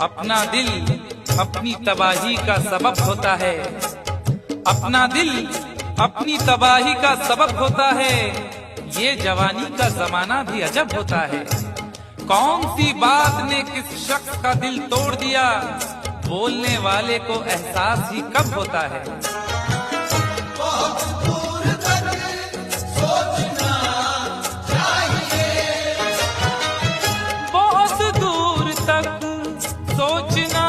अपना दिल अपनी तबाही का सबब होता है। अपना दिल अपनी तबाही का सबब होता है। ये जवानी का जमाना भी अजब होता है। कौन सी बात ने किस शख्स का दिल तोड़ दिया, बोलने वाले को एहसास ही कब होता है। बहुत दूर तक सोचना